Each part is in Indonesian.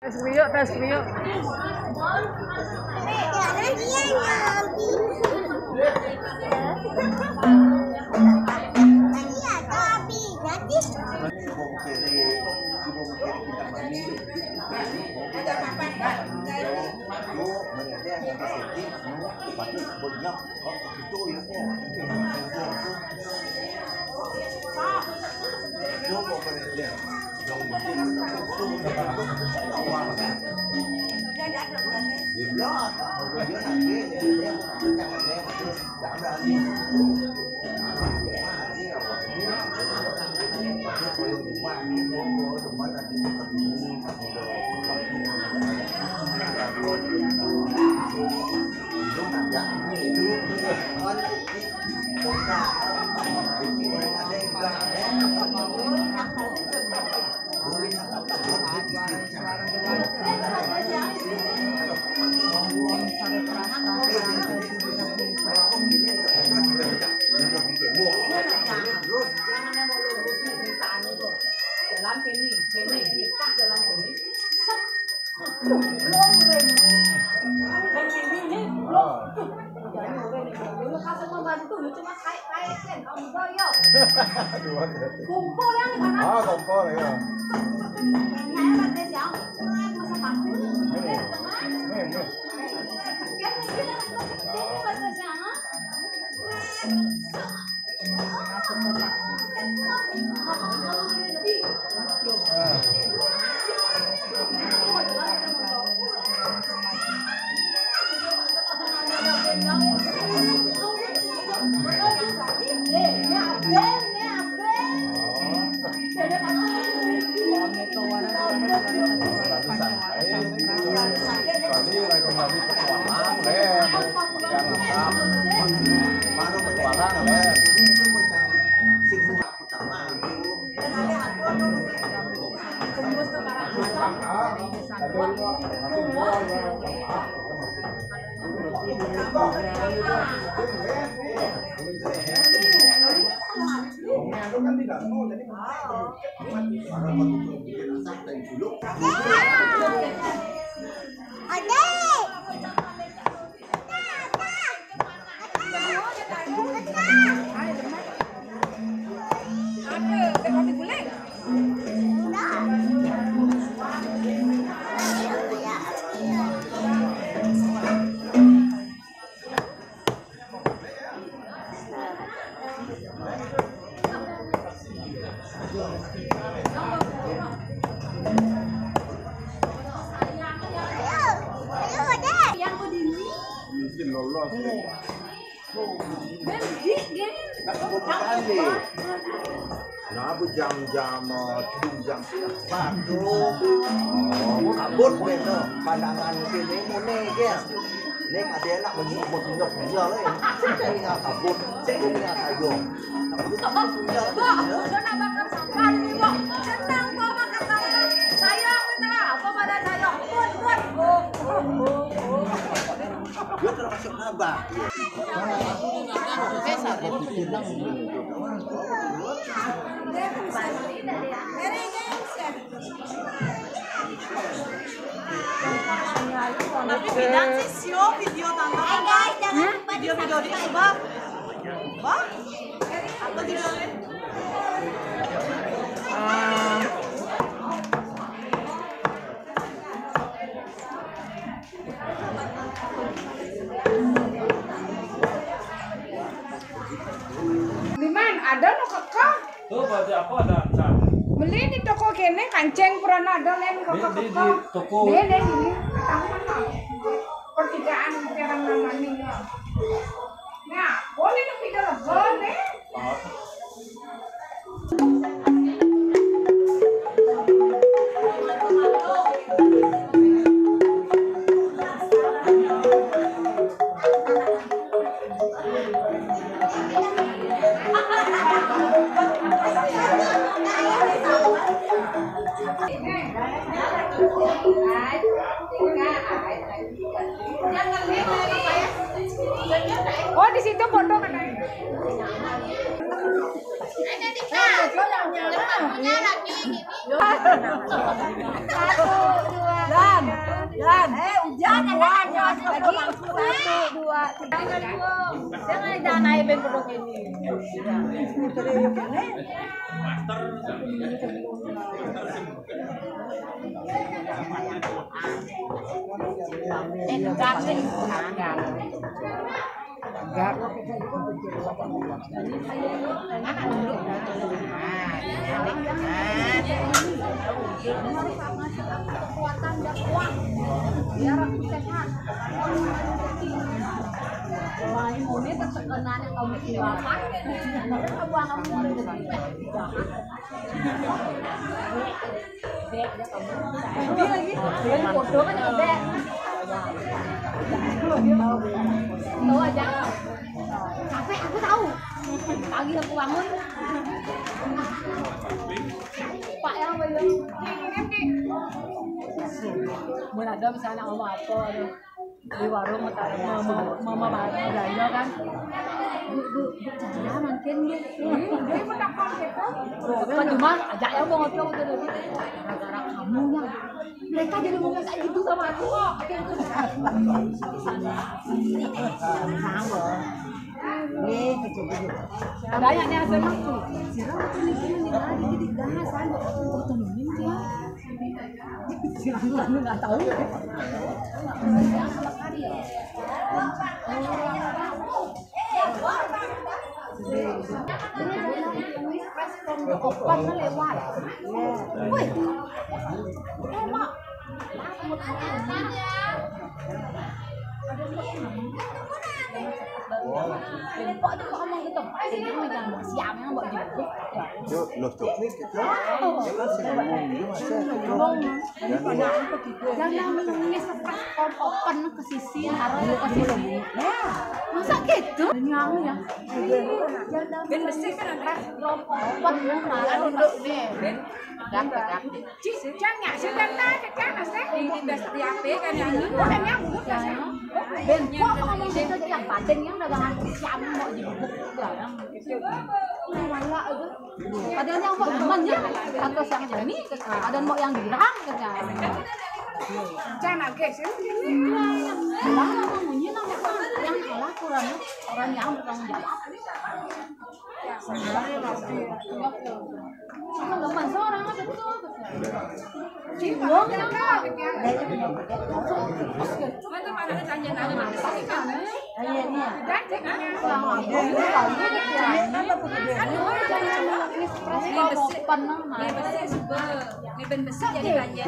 Tes kriuk, tes kriuk. Jalan sini, cepat jalan sini. Belum dan ini belum. Dulu kasih membantu, cuma kayak kan, kamu boyo. Kumpul yang di kanan. Ah, kumpul ya. Saya pakai siang, masa pakai. Jam-jam jam kabut bener pandangan kini mune ya ini ada enak menyebut dia lah ini nggak kabut ini nggak kayu udah bakar sampah ini bu senang bu bakar sampah sayang minta apa pada sayang buat dia termasuk abah Tapi bilang sih sio video tantangan video di coba apa judulnya? Liman ada no kakak Tuh baju apa ada cat? beli di toko kene kancing pernah ada lain kakak Di toko. Deh ini pertigaan sekarang namanya nah boleh nih tidak boleh Oh di situ foto kan? Hujan lagi 1, 2, 3. Jangan danai ben produk ini. Kekuatan dan kuat biar aku sehat. Wah, ini tertekan kamu silakan. Mereka buang kamu dek aja kamu. Lagi foto kan dek. Tahu aja. Capek aku tahu. Pagi aku bangun. Pak yang belum. Mun ada misalnya mau apa di warung mama belanja kan. Bu jangan makin gitu. Dia pernah gitu. Cuma ajak ya mau ngobrol gitu tadi. Gara-gara kamu yang mereka jadi ngomong kayak gitu sama aku. Adanya nih hasil aku. Sirah ini lagi di gahasan. Temenin dia. Sirah nggak tahu. Open lewat. Woi. Emak. Kok ada kok ngomong gitu? Ini yang siap yang buat juga. Loh, teknik gitu. Jangan menulis open ke sisi, taruh ke sisi. Masa gitu? Nyamuk ya. Ben bersih kan ada open yang taruh untuk nih. Ben dapat. Jangan sedang ini di HP kan yang ini kan nyamuk ya. Ben kok ngomong gitu yang paden yang dagangan siam mau dibubuk barang gitu. Malah aja. Padahal yang mau teman ya, atau yang jadi, ada mau yang dirang kerja. Jangan guys, ini lah ngomongnya yang kalah kurang orang yang bertanggung jawab. Sebenarnya pasti. Teman seorang ada tuh. Cium yang kau. Mana mana tanya-tanya mana sih kan? Ayahnya. Dan ceknya. Ini ben besar jadi tanya.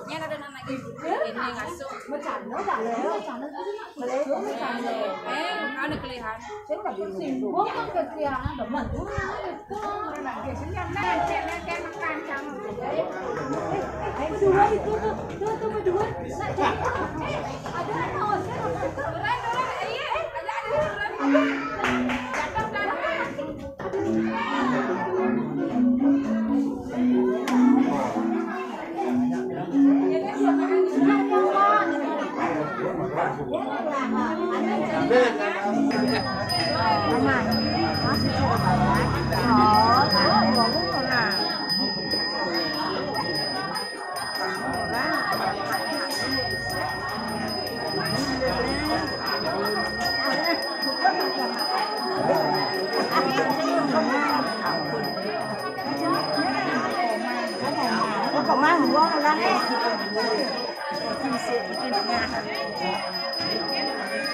Yang ada nama gitu. Ini ngasuh. Bercanda bercanda. Ada kelihatan. Saya enggak bisa. Wong kan kelihatan demen. Berdua itu tuh berdua. Ada Kemana gua kan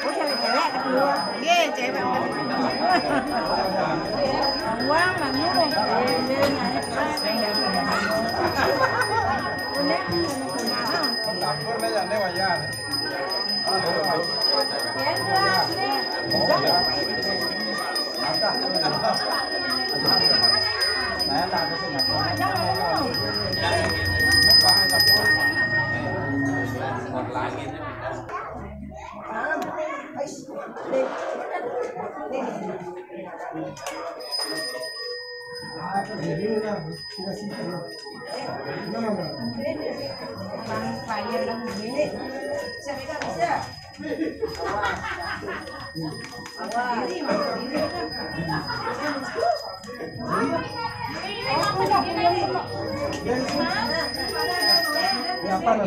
oh cewek-cewek kedua iya cewek uang lah murung Dapur meja ne wajar. Saya tak ada sih Apa lo?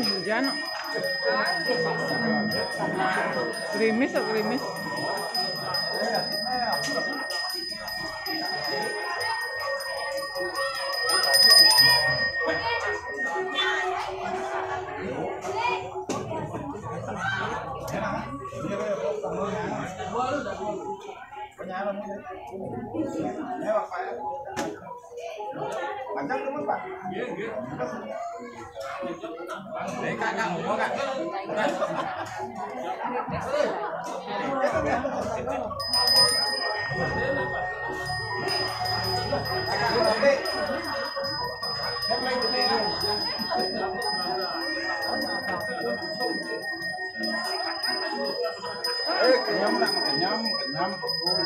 Hujan. Gerimis atau gerimis? Kenyam betul.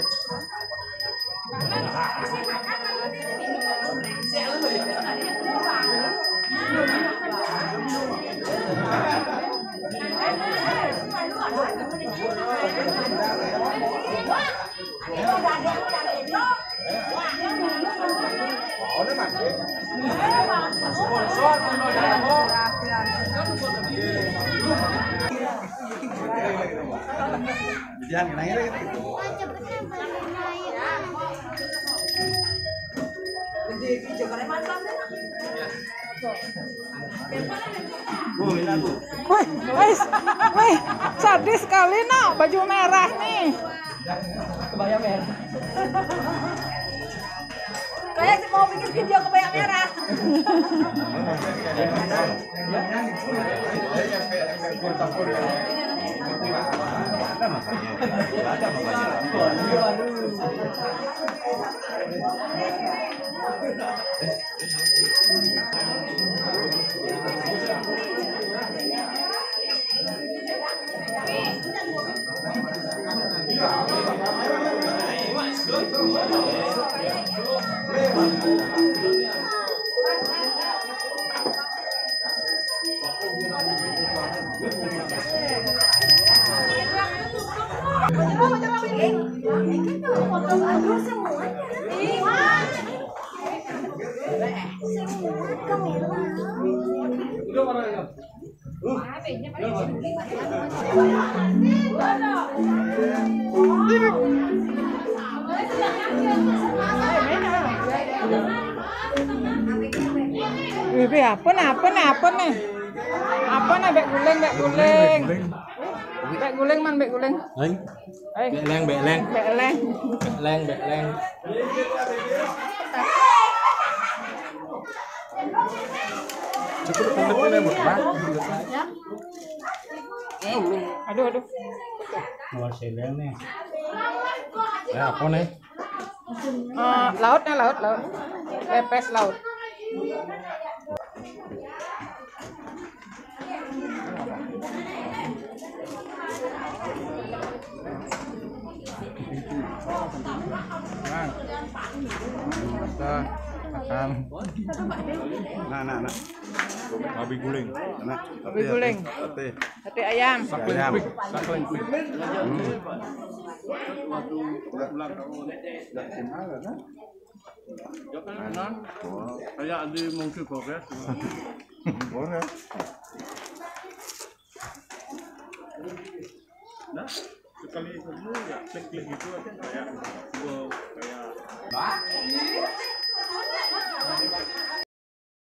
Jangan kenangin lagi gitu. Wih, sadis sekali nak baju merah nih. Kebaya merah. Kayak mau bikin video kebaya merah. Wih, apa nih? Apa nih? Bek guling. Bek guling man, bek guling. Beleng. Cukup kulitnya murah. Aduh. Mau seleng nih. Apa nih? Laut. Pepes laut. Nah. Babi guling. Nah, Babi guling. Sate ayam. Sakling. Kayak di Mongki Progress. Boleh. Nah, sekali ketemu ya klik-klik gitu aja kayak